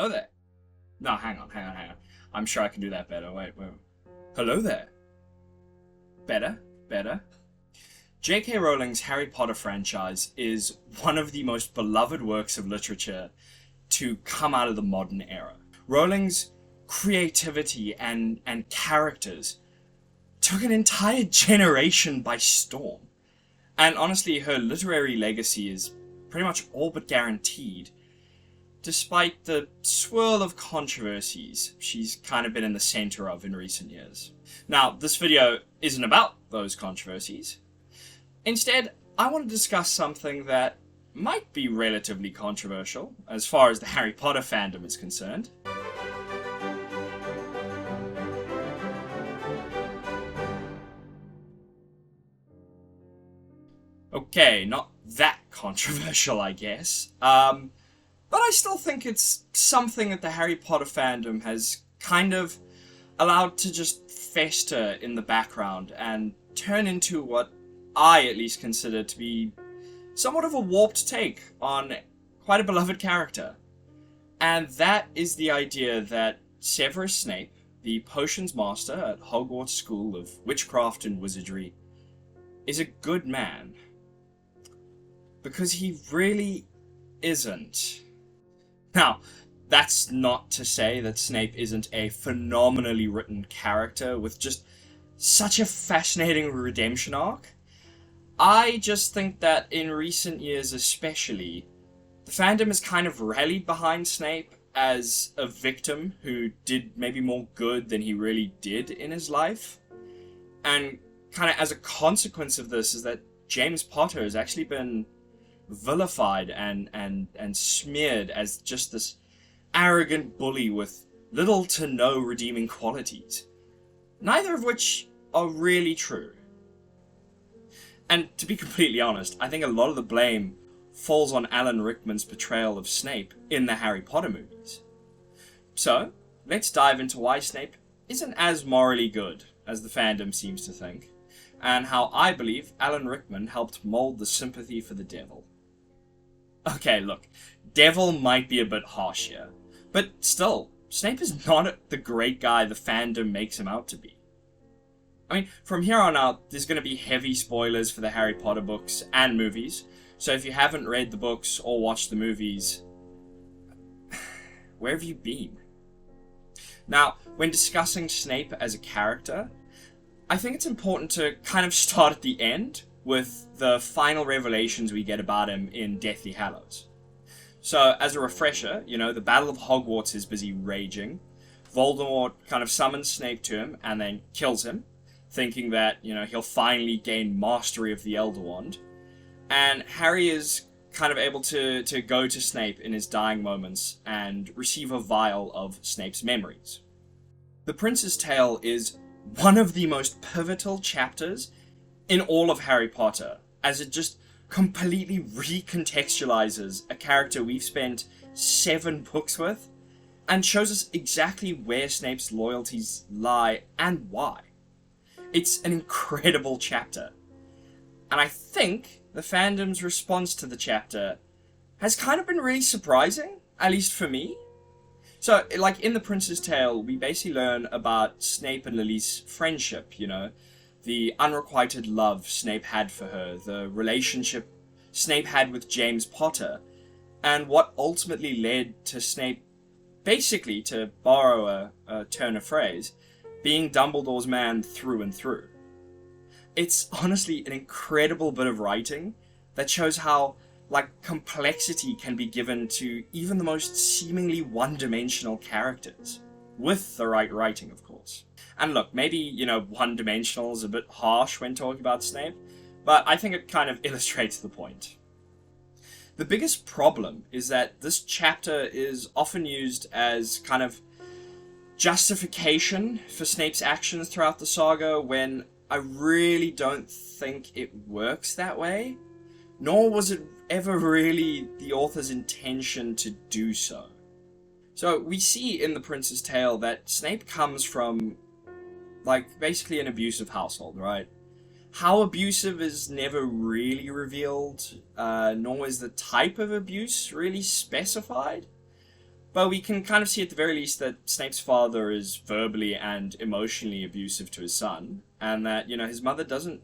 Hello there. No, hang on. I'm sure I can do that better. Wait. Hello there. Better. J.K. Rowling's Harry Potter franchise is one of the most beloved works of literature to come out of the modern era. Rowling's creativity and characters took an entire generation by storm. And honestly, her literary legacy is pretty much all but guaranteed, despite the swirl of controversies she's kind of been in the center of in recent years. Now, this video isn't about those controversies. Instead, I want to discuss something that might be relatively controversial as far as the Harry Potter fandom is concerned. Okay, not that controversial, I guess. But I still think it's something that the Harry Potter fandom has kind of allowed to just fester in the background and turn into what I at least consider to be somewhat of a warped take on quite a beloved character. And that is the idea that Severus Snape, the potions master at Hogwarts School of Witchcraft and Wizardry, is a good man. Because he really isn't. Now, that's not to say that Snape isn't a phenomenally written character with just such a fascinating redemption arc. I just think that in recent years especially, the fandom has kind of rallied behind Snape as a victim who did maybe more good than he really did in his life. And kind of as a consequence of this is that James Potter has actually been vilified and smeared as just this arrogant bully with little to no redeeming qualities, neither of which are really true. And to be completely honest, I think a lot of the blame falls on Alan Rickman's portrayal of Snape in the Harry Potter movies. So, let's dive into why Snape isn't as morally good as the fandom seems to think, and how I believe Alan Rickman helped mold the sympathy for the devil. Okay, look, devil might be a bit harsh here, but still, Snape is not the great guy the fandom makes him out to be. I mean, from here on out, there's going to be heavy spoilers for the Harry Potter books and movies, so if you haven't read the books or watched the movies, where have you been? Now, when discussing Snape as a character, I think it's important to kind of start at the end with the final revelations we get about him in Deathly Hallows. So, as a refresher, the Battle of Hogwarts is busy raging. Voldemort kind of summons Snape to him and then kills him, thinking that, he'll finally gain mastery of the Elder Wand. And Harry is kind of able to go to Snape in his dying moments and receive a vial of Snape's memories. The Prince's Tale is one of the most pivotal chapters in all of Harry Potter, as it just completely recontextualizes a character we've spent 7 books with, and shows us exactly where Snape's loyalties lie and why. It's an incredible chapter, and I think the fandom's response to the chapter has kind of been really surprising, at least for me. So, like, in The Prince's Tale, we basically learn about Snape and Lily's friendship, the unrequited love Snape had for her, the relationship Snape had with James Potter, and what ultimately led to Snape, basically, to borrow a turn of phrase, being Dumbledore's man through and through. It's honestly an incredible bit of writing that shows how, complexity can be given to even the most seemingly one-dimensional characters. With the right writing, of course. And look, maybe, one-dimensional is a bit harsh when talking about Snape, but I think it kind of illustrates the point. The biggest problem is that this chapter is often used as kind of justification for Snape's actions throughout the saga, when I really don't think it works that way, nor was it ever really the author's intention to do so. So we see in The Prince's Tale that Snape comes from, basically an abusive household, right? How abusive is never really revealed, nor is the type of abuse really specified. But we can kind of see at the very least that Snape's father is verbally and emotionally abusive to his son, and that, you know, his mother doesn't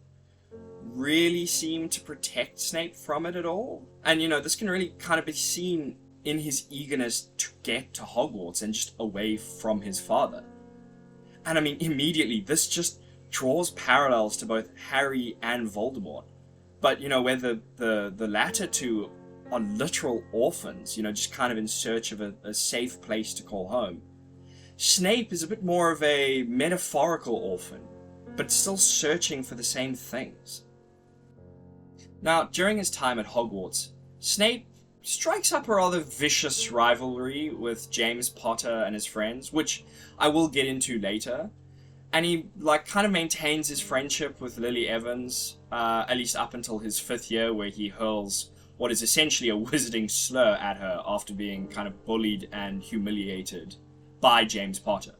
really seem to protect Snape from it at all. And, you know, this can really kind of be seen in his eagerness to get to Hogwarts and just away from his father. And I mean, immediately, this just draws parallels to both Harry and Voldemort. But, you know, where the latter two are literal orphans, you know, just kind of in search of a safe place to call home. Snape is a bit more of a metaphorical orphan, but still searching for the same things. Now, during his time at Hogwarts, Snape strikes up a rather vicious rivalry with James Potter and his friends, which I will get into later. And he, like, kind of maintains his friendship with Lily Evans, at least up until his 5th year, where he hurls what is essentially a wizarding slur at her after being kind of bullied and humiliated by James Potter.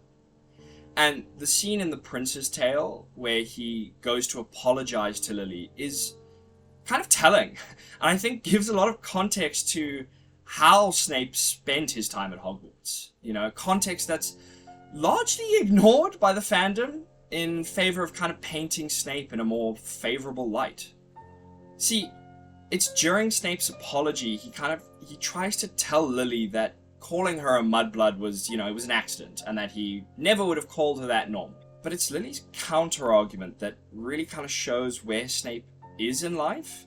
And the scene in The Prince's Tale, where he goes to apologize to Lily, is kind of telling, and I think gives a lot of context to how Snape spent his time at Hogwarts. You know, context that's largely ignored by the fandom in favor of kind of painting Snape in a more favorable light. See, it's during Snape's apology he tries to tell Lily that calling her a mudblood was, you know, it was an accident, and that he never would have called her that normally. But it's Lily's counter-argument that really kind of shows where Snape is in life,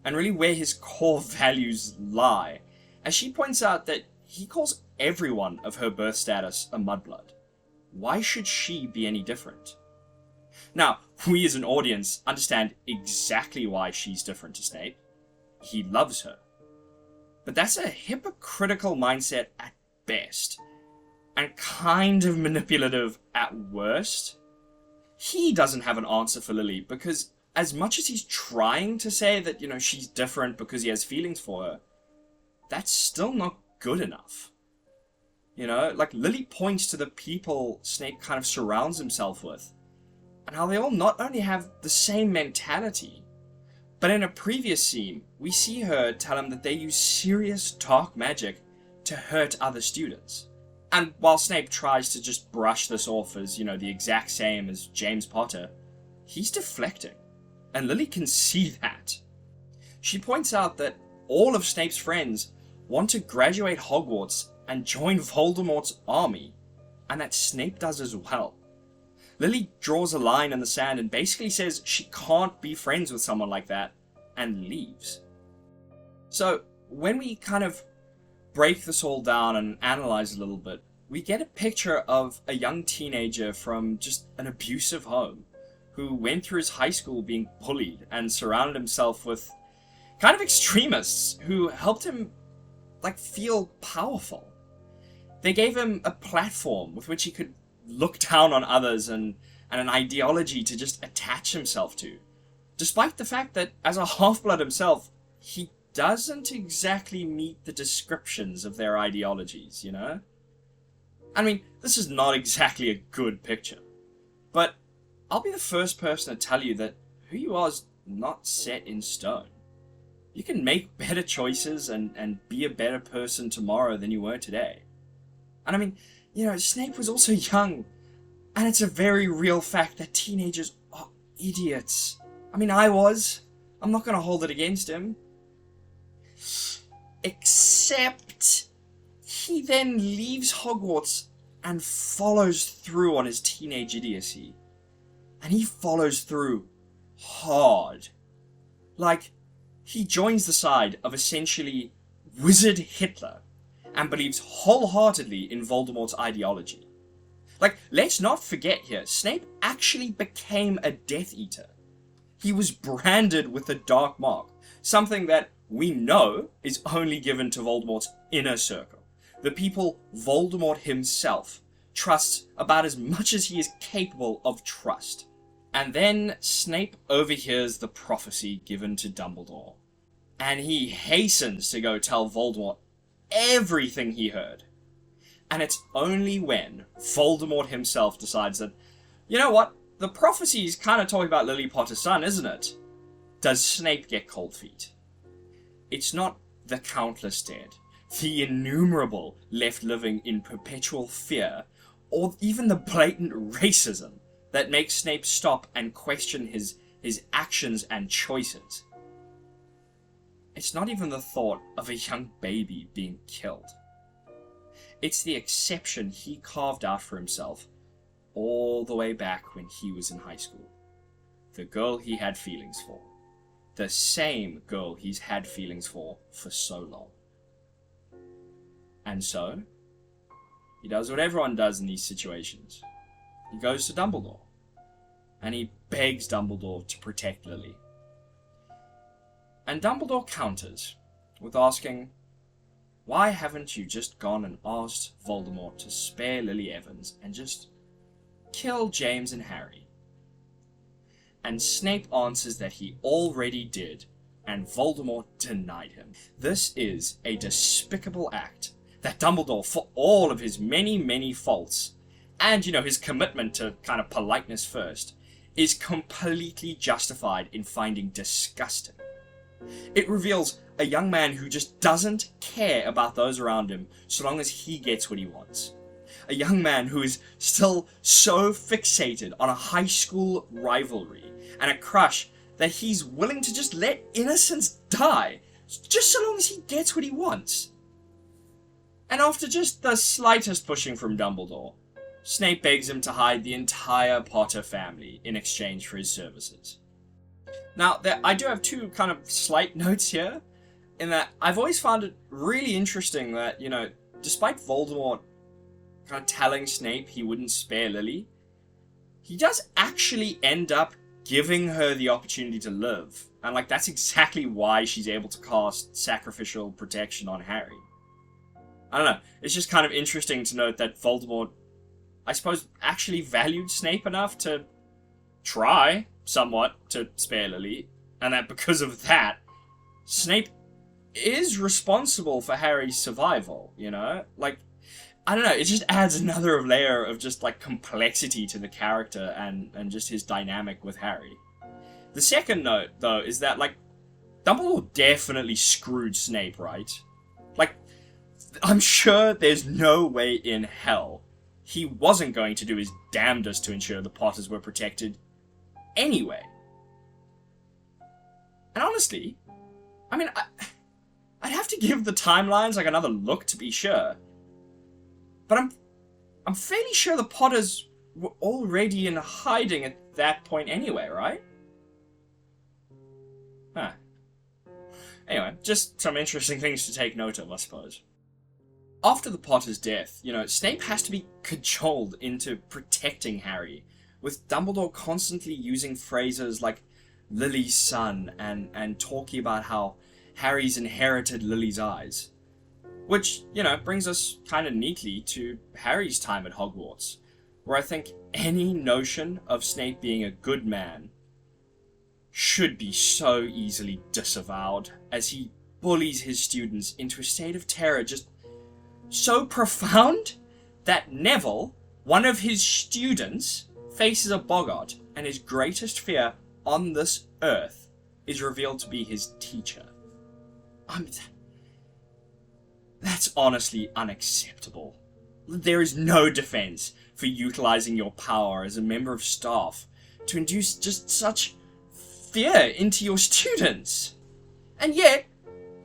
and really where his core values lie, as she points out that he calls everyone of her birth status a mudblood. Why should she be any different? Now, we as an audience understand exactly why she's different to Snape. He loves her. But that's a hypocritical mindset at best, and kind of manipulative at worst. He doesn't have an answer for Lily, because as much as he's trying to say that, you know, she's different because he has feelings for her, that's still not good enough. You know, like, Lily points to the people Snape kind of surrounds himself with, and how they all not only have the same mentality, but in a previous scene, we see her tell him that they use serious dark magic to hurt other students. And while Snape tries to just brush this off as, you know, the exact same as James Potter, he's deflecting. And Lily can see that. She points out that all of Snape's friends want to graduate Hogwarts and join Voldemort's army, and that Snape does as well. Lily draws a line in the sand and basically says she can't be friends with someone like that, and leaves. So, when we kind of break this all down and analyze a little bit, we get a picture of a young teenager from just an abusive home, who went through his high school being bullied and surrounded himself with kind of extremists who helped him, like, feel powerful. They gave him a platform with which he could look down on others and an ideology to just attach himself to. Despite the fact that, as a half-blood himself, he doesn't exactly meet the descriptions of their ideologies, you know? I mean, this is not exactly a good picture. But I'll be the first person to tell you that who you are is not set in stone. You can make better choices and be a better person tomorrow than you were today. And I mean, you know, Snape was also young, and it's a very real fact that teenagers are idiots. I mean, I was. I'm not going to hold it against him. Except he then leaves Hogwarts and follows through on his teenage idiocy. And he follows through hard. Like, he joins the side of essentially Wizard Hitler and believes wholeheartedly in Voldemort's ideology. Like, let's not forget here, Snape actually became a Death Eater. He was branded with the Dark Mark, something that we know is only given to Voldemort's inner circle. The people Voldemort himself trusts about as much as he is capable of trust. And then Snape overhears the prophecy given to Dumbledore, and he hastens to go tell Voldemort everything he heard. And it's only when Voldemort himself decides that, you know what, the prophecy's kind of talking about Lily Potter's son, isn't it? Does Snape get cold feet. It's not the countless dead. the innumerable left living in perpetual fear, or even the blatant racism that makes Snape stop and question his actions and choices. It's not even the thought of a young baby being killed. It's the exception he carved out for himself all the way back when he was in high school. The girl he had feelings for. The same girl he's had feelings for so long. And so, he does what everyone does in these situations. He goes to Dumbledore. And he begs Dumbledore to protect Lily. And Dumbledore counters with asking, why haven't you just gone and asked Voldemort to spare Lily Evans and just kill James and Harry? And Snape answers that he already did, and Voldemort denied him. This is a despicable act that Dumbledore, for all of his many, many faults, and, his commitment to kind of politeness first, is completely justified in finding disgusting. It reveals a young man who just doesn't care about those around him so long as he gets what he wants. A young man who is still so fixated on a high school rivalry and a crush that he's willing to just let innocence die just so long as he gets what he wants. And after just the slightest pushing from Dumbledore, Snape begs him to hide the entire Potter family in exchange for his services. Now, I do have two kind of slight notes here, in that I've always found it really interesting that, despite Voldemort kind of telling Snape he wouldn't spare Lily, he does actually end up giving her the opportunity to live. And, that's exactly why she's able to cast sacrificial protection on Harry. I don't know, it's just kind of interesting to note that Voldemort, I suppose, actually valued Snape enough to try, somewhat, to spare Lily, and that because of that, Snape is responsible for Harry's survival, I don't know, it just adds another layer of just, complexity to the character and just his dynamic with Harry. The second note, though, is that, Dumbledore definitely screwed Snape, right? I'm sure there's no way in hell he wasn't going to do his damnedest to ensure the Potters were protected anyway. And honestly, I'd have to give the timelines another look to be sure. But I'm fairly sure the Potters were already in hiding at that point anyway, right? Huh. Anyway, just some interesting things to take note of, I suppose. After the Potter's death, Snape has to be cajoled into protecting Harry, with Dumbledore constantly using phrases like Lily's son and talking about how Harry's inherited Lily's eyes. Which, brings us kind of neatly to Harry's time at Hogwarts, where I think any notion of Snape being a good man should be so easily disavowed, as he bullies his students into a state of terror just so profound that Neville, one of his students, faces a boggart, and his greatest fear on this earth is revealed to be his teacher. That's honestly unacceptable. There is no defense for utilizing your power as a member of staff to induce just such fear into your students. And yet,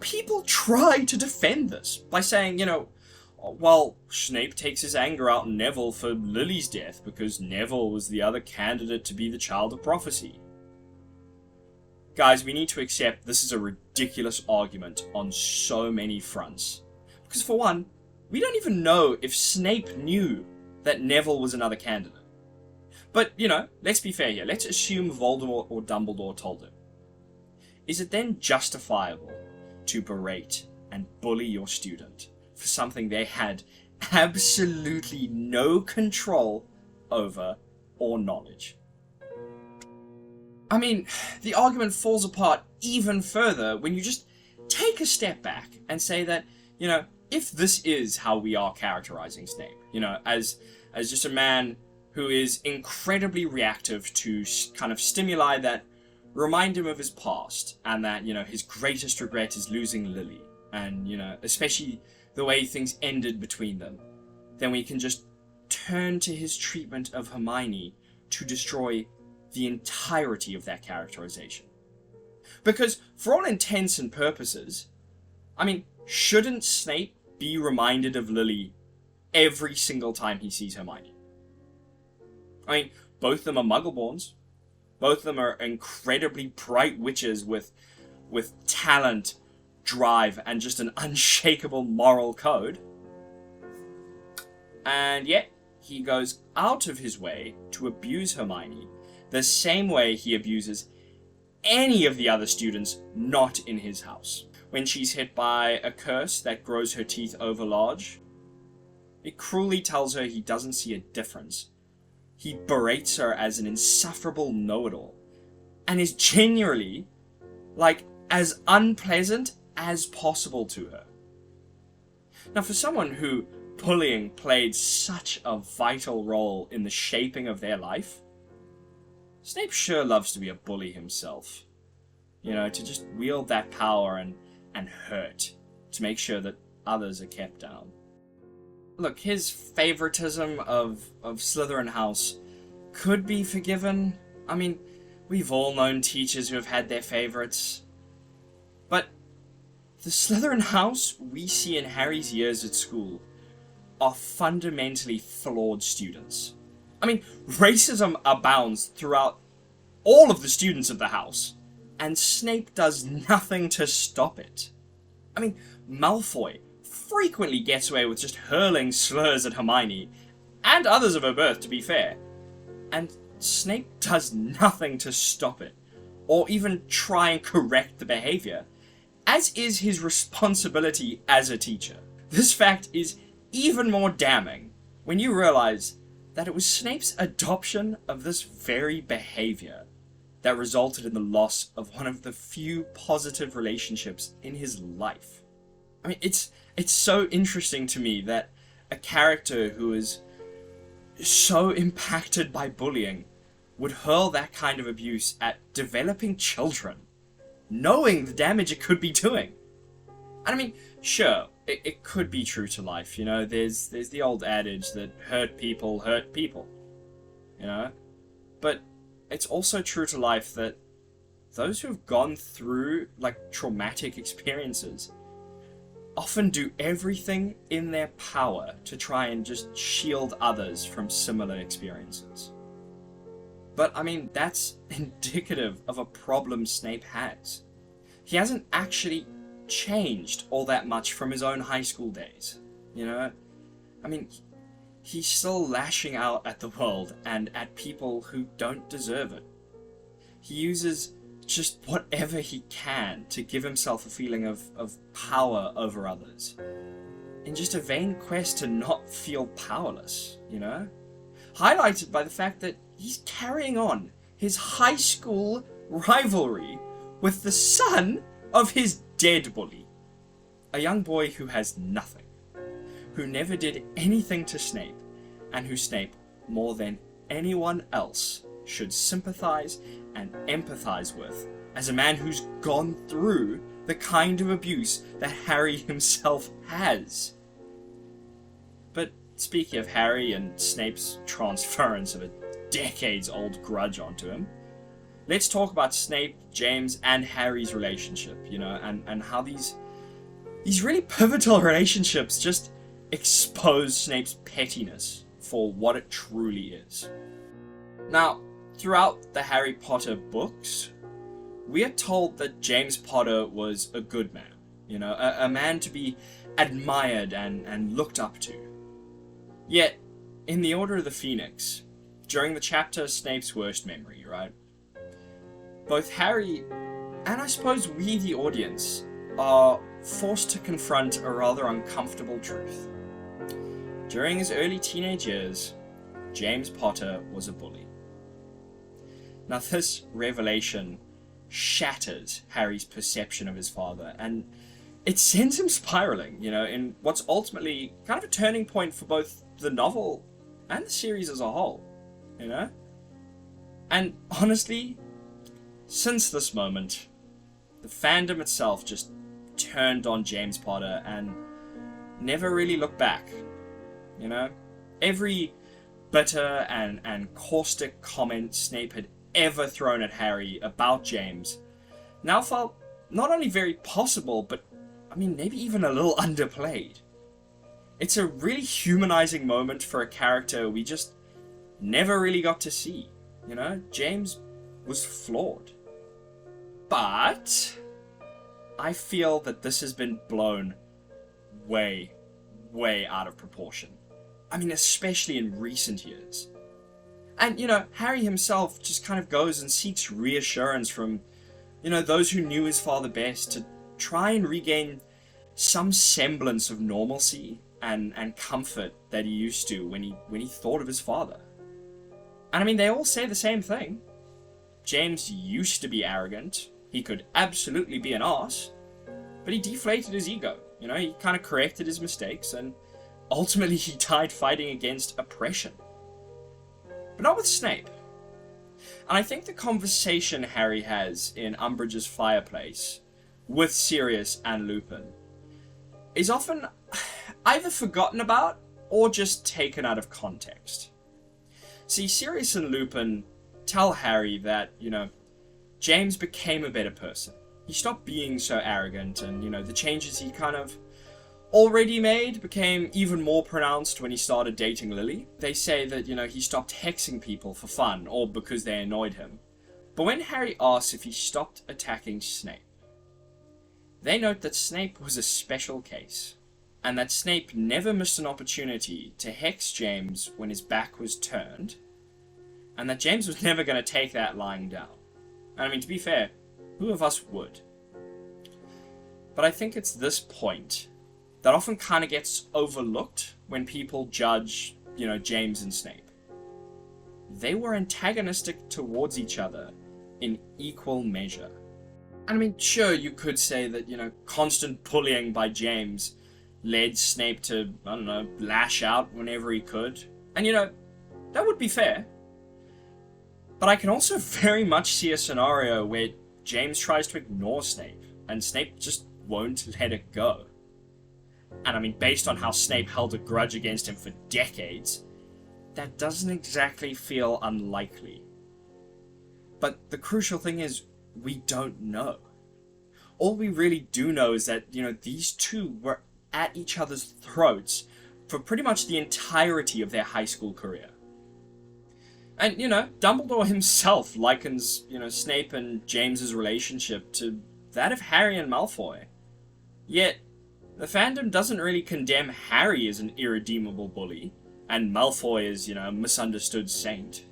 people try to defend this by saying, well, Snape takes his anger out on Neville for Lily's death because Neville was the other candidate to be the child of prophecy. Guys, we need to accept this is a ridiculous argument on so many fronts. Because for one, we don't even know if Snape knew that Neville was another candidate. But, let's be fair here. Let's assume Voldemort or Dumbledore told him. Is it then justifiable to berate and bully your student for something they had absolutely no control over or knowledge? The argument falls apart even further when you just take a step back and say that, if this is how we are characterizing Snape, as just a man who is incredibly reactive to kind of stimuli that remind him of his past, and that, his greatest regret is losing Lily, and, especially the way things ended between them, then we can just turn to his treatment of Hermione to destroy the entirety of that characterization. Because, for all intents and purposes, I mean, shouldn't Snape be reminded of Lily every single time he sees Hermione? I mean, both of them are Muggleborns. Both of them are incredibly bright witches with talent, drive, and just an unshakable moral code. And yet, he goes out of his way to abuse Hermione the same way he abuses any of the other students not in his house. When she's hit by a curse that grows her teeth over large, it cruelly tells her he doesn't see a difference. He berates her as an insufferable know-it-all, and is genuinely, as unpleasant as possible to her. Now, for someone who bullying played such a vital role in the shaping of their life, Snape sure loves to be a bully himself. You know, to just wield that power and hurt to make sure that others are kept down. Look, his favoritism of Slytherin House could be forgiven. I mean, we've all known teachers who have had their favorites. But the Slytherin House we see in Harry's years at school are fundamentally flawed students. I mean, racism abounds throughout all of the students of the house, and Snape does nothing to stop it. I mean, Malfoy frequently gets away with just hurling slurs at Hermione, and others of her birth, to be fair, and Snape does nothing to stop it, or even try and correct the behavior, as is his responsibility as a teacher. This fact is even more damning when you realize that it was Snape's adoption of this very behavior that resulted in the loss of one of the few positive relationships in his life. I mean, it's so interesting to me that a character who is so impacted by bullying would hurl that kind of abuse at developing children, knowing the damage it could be doing. And I mean, sure, it could be true to life, you know, there's the old adage that hurt people, you know? But it's also true to life that those who have gone through, traumatic experiences often do everything in their power to try and just shield others from similar experiences. But, I mean, that's indicative of a problem Snape has. He hasn't actually changed all that much from his own high school days, you know? I mean, he's still lashing out at the world and at people who don't deserve it. He uses just whatever he can to give himself a feeling of power over others, in just a vain quest to not feel powerless, you know? Highlighted by the fact that he's carrying on his high school rivalry with the son of his dead bully. A young boy who has nothing, who never did anything to Snape, and who Snape, more than anyone else, should sympathize and empathize with, as a man who's gone through the kind of abuse that Harry himself has. But speaking of Harry and Snape's transference of a decades-old grudge onto him, let's talk about Snape, James, and Harry's relationship, you know, and how these really pivotal relationships just expose Snape's pettiness for what it truly is. Now, throughout the Harry Potter books, we are told that James Potter was a good man, you know, a man to be admired and looked up to. Yet, in the Order of the Phoenix, during the chapter Snape's Worst Memory, right, both Harry and I suppose we, the audience, are forced to confront a rather uncomfortable truth. During his early teenage years, James Potter was a bully. Now, this revelation shatters Harry's perception of his father, and it sends him spiraling, you know, in what's ultimately kind of a turning point for both the novel and the series as a whole, you know? And honestly, since this moment, the fandom itself just turned on James Potter, and never really looked back. You know? Every bitter and caustic comment Snape had ever thrown at Harry about James now felt not only very possible, but, I mean, maybe even a little underplayed. It's a really humanizing moment for a character we just never really got to see. You know, James was flawed. But I feel that this has been blown way, way out of proportion. I mean, especially in recent years. And, you know, Harry himself just kind of goes and seeks reassurance from, you know, those who knew his father best to try and regain some semblance of normalcy and comfort that he used to when he thought of his father. And I mean, they all say the same thing. James used to be arrogant. He could absolutely be an arse. But he deflated his ego. You know, he kind of corrected his mistakes, and ultimately he died fighting against oppression. But not with Snape. And I think the conversation Harry has in Umbridge's fireplace with Sirius and Lupin is often either forgotten about or just taken out of context. See, Sirius and Lupin tell Harry that, you know, James became a better person. He stopped being so arrogant, and, you know, the changes he kind of already made became even more pronounced when he started dating Lily. They say that, you know, he stopped hexing people for fun or because they annoyed him. But when Harry asks if he stopped attacking Snape, they note that Snape was a special case, and that Snape never missed an opportunity to hex James when his back was turned, and that James was never going to take that lying down. And I mean, to be fair, who of us would? But I think it's this point that often kind of gets overlooked when people judge, you know, James and Snape. They were antagonistic towards each other in equal measure. And I mean, sure, you could say that, you know, constant bullying by James led Snape to, I don't know, lash out whenever he could. And, you know, that would be fair. But I can also very much see a scenario where James tries to ignore Snape, and Snape just won't let it go. And I mean, based on how Snape held a grudge against him for decades, that doesn't exactly feel unlikely. But the crucial thing is, we don't know. All we really do know is that, you know, these two were at each other's throats for pretty much the entirety of their high school career. And, you know, Dumbledore himself likens, you know, Snape and James's relationship to that of Harry and Malfoy. Yet, the fandom doesn't really condemn Harry as an irredeemable bully, and Malfoy as, you know, a misunderstood saint.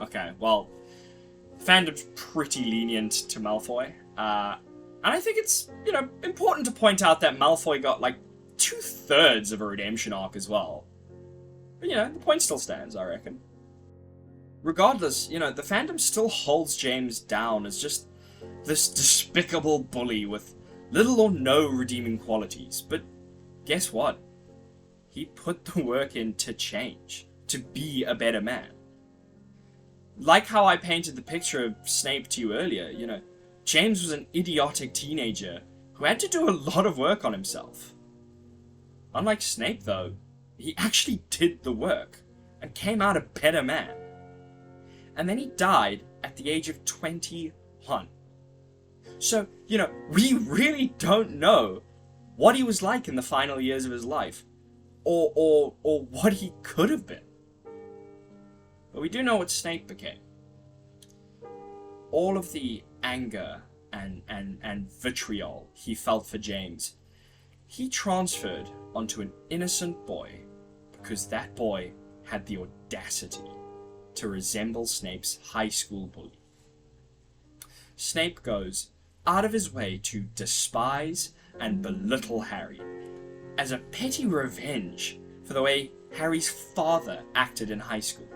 Okay, well, fandom's pretty lenient to Malfoy. And I think it's, you know, important to point out that Malfoy got, like, 2/3 of a redemption arc as well. But, you know, the point still stands, I reckon. Regardless, you know, the fandom still holds James down as just this despicable bully with little or no redeeming qualities. But guess what? He put the work in to change, to be a better man. Like how I painted the picture of Snape to you earlier, you know, James was an idiotic teenager who had to do a lot of work on himself. Unlike Snape, though, he actually did the work and came out a better man. And then he died at the age of 21. So, you know, we really don't know what he was like in the final years of his life, or what he could have been. But we do know what Snape became. All of the anger and vitriol he felt for James, he transferred onto an innocent boy because that boy had the audacity to resemble Snape's high school bully. Snape goes out of his way to despise and belittle Harry as a petty revenge for the way Harry's father acted in high school.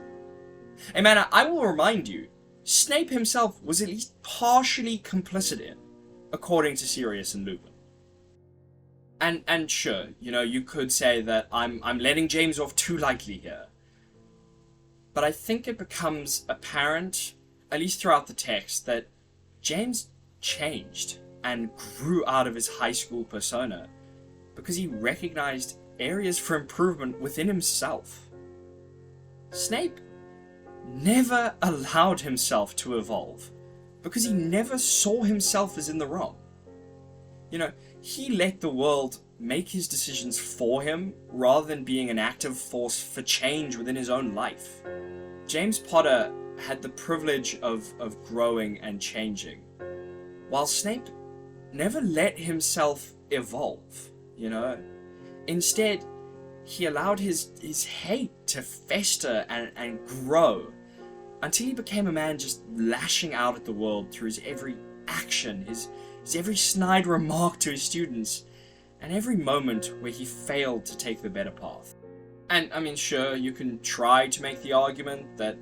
And man, I will remind you, Snape himself was at least partially complicit in, according to Sirius and Lupin. And sure, you know, you could say that I'm letting James off too lightly here. But I think it becomes apparent, at least throughout the text, that James changed and grew out of his high school persona because he recognized areas for improvement within himself. Snape never allowed himself to evolve because he never saw himself as in the wrong. You know, he let the world make his decisions for him rather than being an active force for change within his own life. James Potter had the privilege of growing and changing, while Snape never let himself evolve, you know. Instead, he allowed his hate to fester and grow until he became a man just lashing out at the world through his every action, his every snide remark to his students, and every moment where he failed to take the better path. And, I mean, sure, you can try to make the argument that,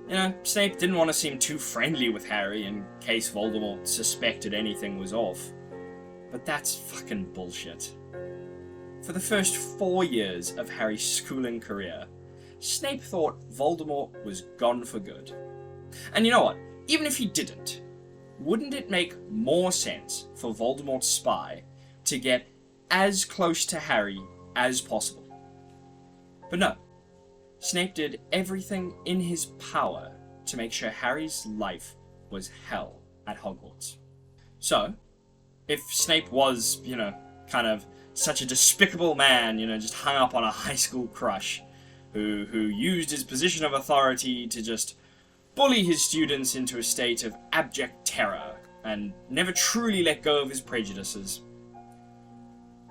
you know, Snape didn't want to seem too friendly with Harry in case Voldemort suspected anything was off. But that's fucking bullshit. For the first 4 years of Harry's schooling career, Snape thought Voldemort was gone for good. And you know what? Even if he didn't, wouldn't it make more sense for Voldemort's spy to get as close to Harry as possible? But no. Snape did everything in his power to make sure Harry's life was hell at Hogwarts. So, if Snape was, you know, kind of such a despicable man, you know, just hung up on a high school crush, who used his position of authority to just bully his students into a state of abject terror, and never truly let go of his prejudices,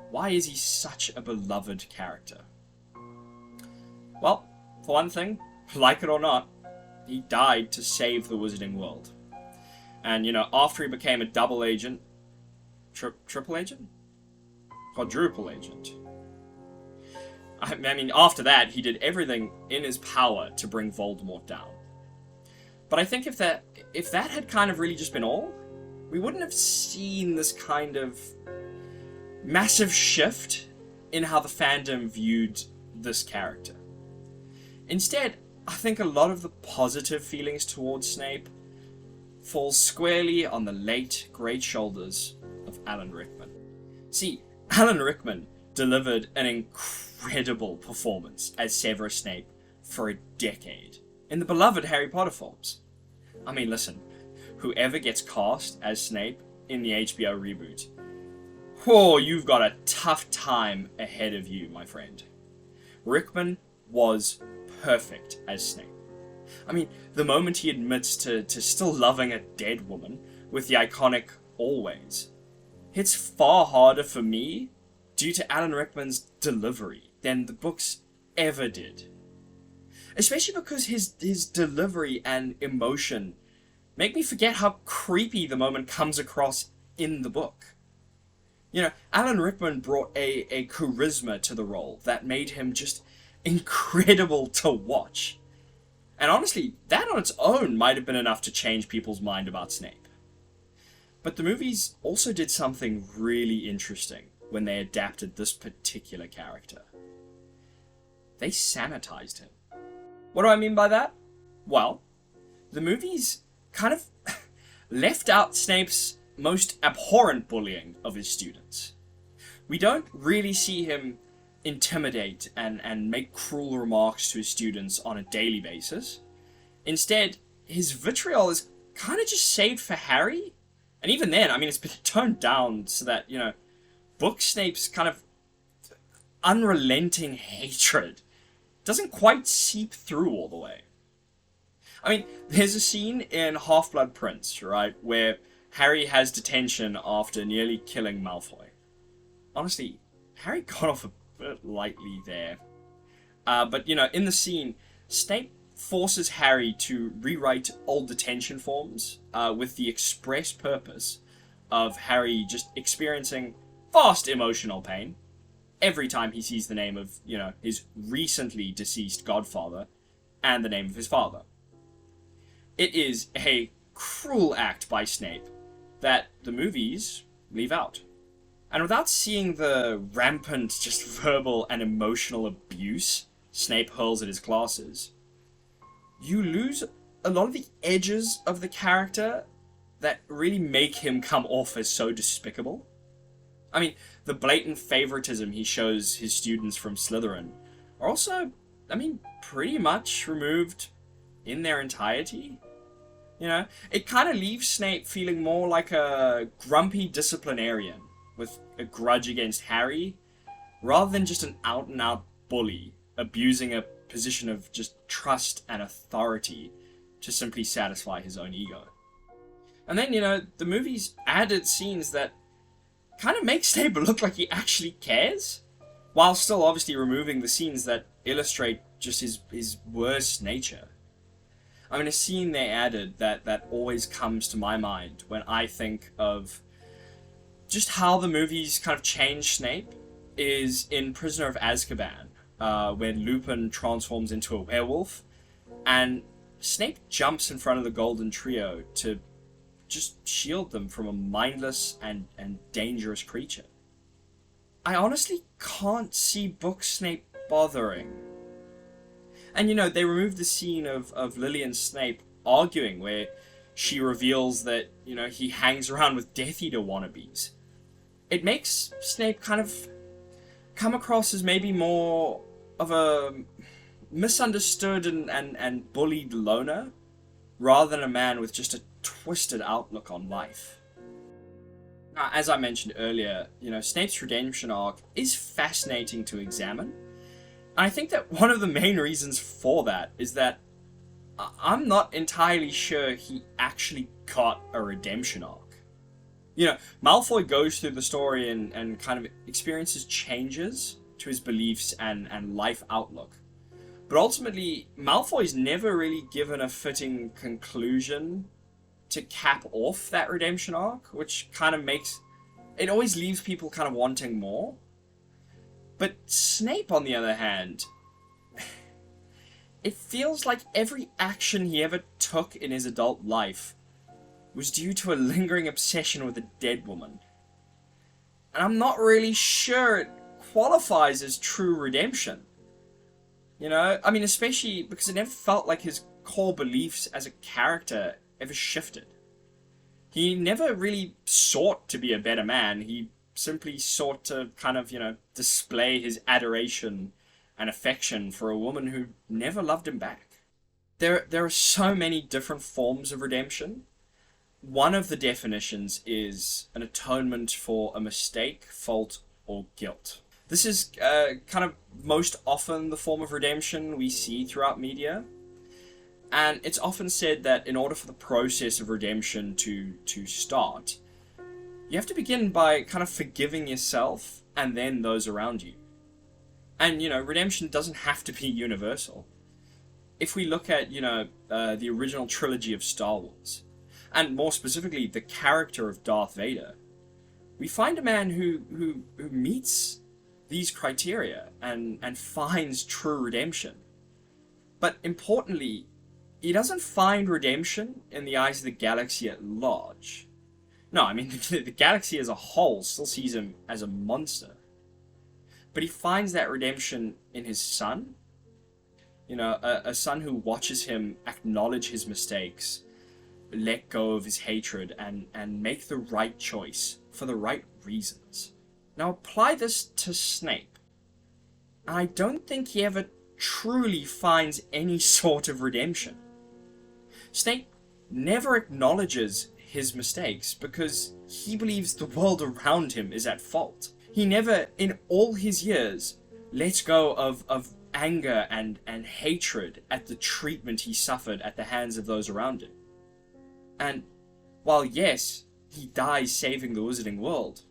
why is he such a beloved character? Well, for one thing, like it or not, he died to save the wizarding world. And, you know, after he became a double agent, triple agent? Quadruple agent. I mean, after that, he did everything in his power to bring Voldemort down. But I think if that had kind of really just been all, we wouldn't have seen this kind of massive shift in how the fandom viewed this character. Instead, I think a lot of the positive feelings towards Snape fall squarely on the late, great shoulders of Alan Rickman. See, Alan Rickman delivered an incredible performance as Severus Snape for a decade in the beloved Harry Potter films. I mean, listen, whoever gets cast as Snape in the HBO reboot, oh, you've got a tough time ahead of you, my friend. Rickman was perfect as Snape. I mean, the moment he admits to still loving a dead woman with the iconic always, hits far harder for me due to Alan Rickman's delivery than the books ever did. Especially because his delivery and emotion make me forget how creepy the moment comes across in the book. You know, Alan Rickman brought a charisma to the role that made him just incredible to watch. And honestly, that on its own might have been enough to change people's mind about Snape. But the movies also did something really interesting when they adapted this particular character. They sanitized him. What do I mean by that? Well, the movies kind of left out Snape's most abhorrent bullying of his students. We don't really see him intimidate and make cruel remarks to his students on a daily basis. Instead, his vitriol is kind of just saved for Harry. And even then, I mean, it's been toned down so that, you know, book Snape's kind of unrelenting hatred doesn't quite seep through all the way. I mean, there's a scene in Half-Blood Prince, right, where Harry has detention after nearly killing Malfoy. Honestly, Harry got off a bit lightly there. But, you know, in the scene, Snape forces Harry to rewrite old detention forms with the express purpose of Harry just experiencing vast emotional pain every time he sees the name of, you know, his recently deceased godfather and the name of his father. It is a cruel act by Snape that the movies leave out. And without seeing the rampant, just verbal and emotional abuse Snape hurls at his classes, you lose a lot of the edges of the character that really make him come off as so despicable. I mean, the blatant favoritism he shows his students from Slytherin are also, I mean, pretty much removed in their entirety. You know, it kind of leaves Snape feeling more like a grumpy disciplinarian with a grudge against Harry, rather than just an out-and-out bully abusing a position of just trust and authority to simply satisfy his own ego. And then, you know, the movie's added scenes that kind of make Snape look like he actually cares, while still obviously removing the scenes that illustrate just his worst nature. I mean, a scene they added that always comes to my mind when I think of just how the movies kind of changed Snape is in Prisoner of Azkaban, when Lupin transforms into a werewolf, and Snape jumps in front of the Golden Trio to just shield them from a mindless and dangerous creature. I honestly can't see Book Snape bothering. And, you know, they removed the scene of Lily and Snape arguing where she reveals that, you know, he hangs around with Death Eater wannabes. It makes Snape kind of come across as maybe more of a misunderstood and bullied loner, rather than a man with just a twisted outlook on life. Now, as I mentioned earlier, you know, Snape's redemption arc is fascinating to examine. I think that one of the main reasons for that is that I'm not entirely sure he actually got a redemption arc. You know, Malfoy goes through the story and kind of experiences changes to his beliefs and life outlook. But ultimately, Malfoy's never really given a fitting conclusion to cap off that redemption arc, which kind of makes... it always leaves people kind of wanting more. But Snape, on the other hand, it feels like every action he ever took in his adult life was due to a lingering obsession with a dead woman. And I'm not really sure it qualifies as true redemption. You know, I mean, especially because it never felt like his core beliefs as a character ever shifted. He never really sought to be a better man. He simply sought to kind of, you know, display his adoration and affection for a woman who never loved him back. There are so many different forms of redemption. One of the definitions is an atonement for a mistake, fault, or guilt. This is kind of most often the form of redemption we see throughout media. And it's often said that in order for the process of redemption to start, you have to begin by kind of forgiving yourself and then those around you. And, you know, redemption doesn't have to be universal. If we look at, you know, the original trilogy of Star Wars, and more specifically the character of Darth Vader, we find a man who meets these criteria and finds true redemption. But importantly, he doesn't find redemption in the eyes of the galaxy at large. No, I mean, the galaxy as a whole still sees him as a monster. But he finds that redemption in his son. You know, a son who watches him acknowledge his mistakes, let go of his hatred, and make the right choice for the right reasons. Now apply this to Snape. I don't think he ever truly finds any sort of redemption. Snape never acknowledges his mistakes because he believes the world around him is at fault. He never, in all his years, lets go of anger and hatred at the treatment he suffered at the hands of those around him. And while yes, he dies saving the wizarding world,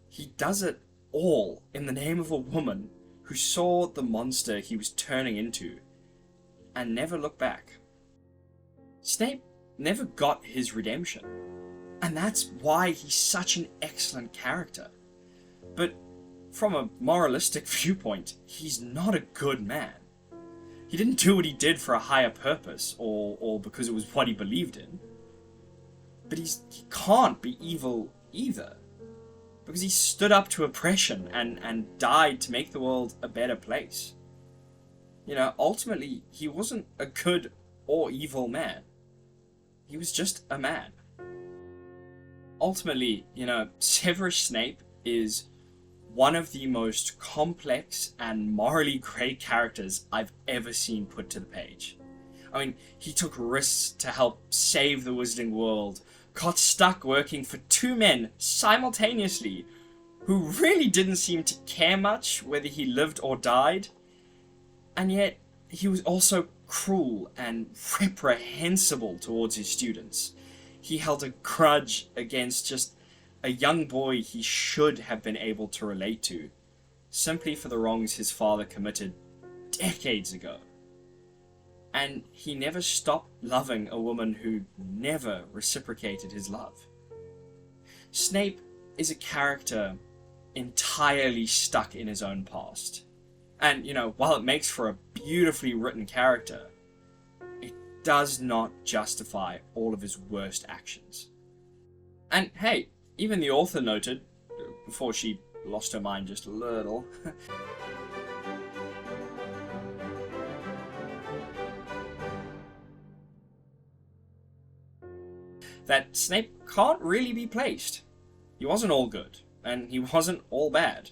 he does it all in the name of a woman who saw the monster he was turning into and never looked back. Snape never got his redemption, and that's why he's such an excellent character. But from a moralistic viewpoint, he's not a good man. He didn't do what he did for a higher purpose, or because it was what he believed in. But he can't be evil either, because he stood up to oppression and died to make the world a better place. You know, ultimately, he wasn't a good or evil man. He was just a man. ultimately, Severus Snape is one of the most complex and morally great characters I've ever seen put to the page. I mean, he took risks to help save the wizarding world, got stuck working for two men simultaneously who really didn't seem to care much whether he lived or died, and yet he was also cruel and reprehensible towards his students. He held a grudge against just a young boy he should have been able to relate to, simply for the wrongs his father committed decades ago. And he never stopped loving a woman who never reciprocated his love. Snape is a character entirely stuck in his own past. And, while it makes for a beautifully written character, it does not justify all of his worst actions. And hey, even the author noted, before she lost her mind just a little, that Snape can't really be placed. He wasn't all good, and he wasn't all bad.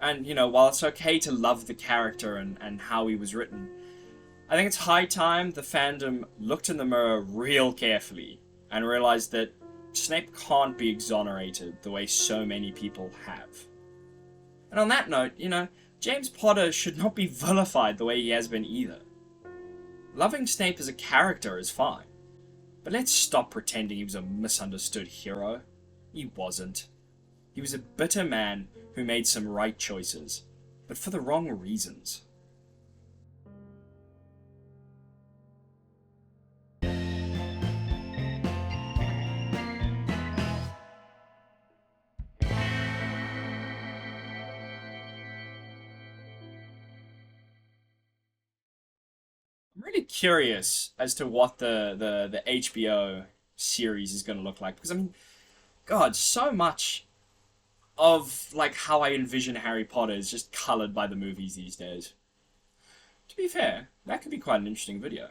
And, while it's okay to love the character and how he was written, I think it's high time the fandom looked in the mirror real carefully and realized that Snape can't be exonerated the way so many people have. And on that note, James Potter should not be vilified the way he has been either. Loving Snape as a character is fine, but let's stop pretending he was a misunderstood hero. He wasn't. He was a bitter man who made some right choices, but for the wrong reasons. I'm really curious as to what the HBO series is going to look like, because God, so much of how I envision Harry Potter is just colored by the movies these days. To be fair, that could be quite an interesting video.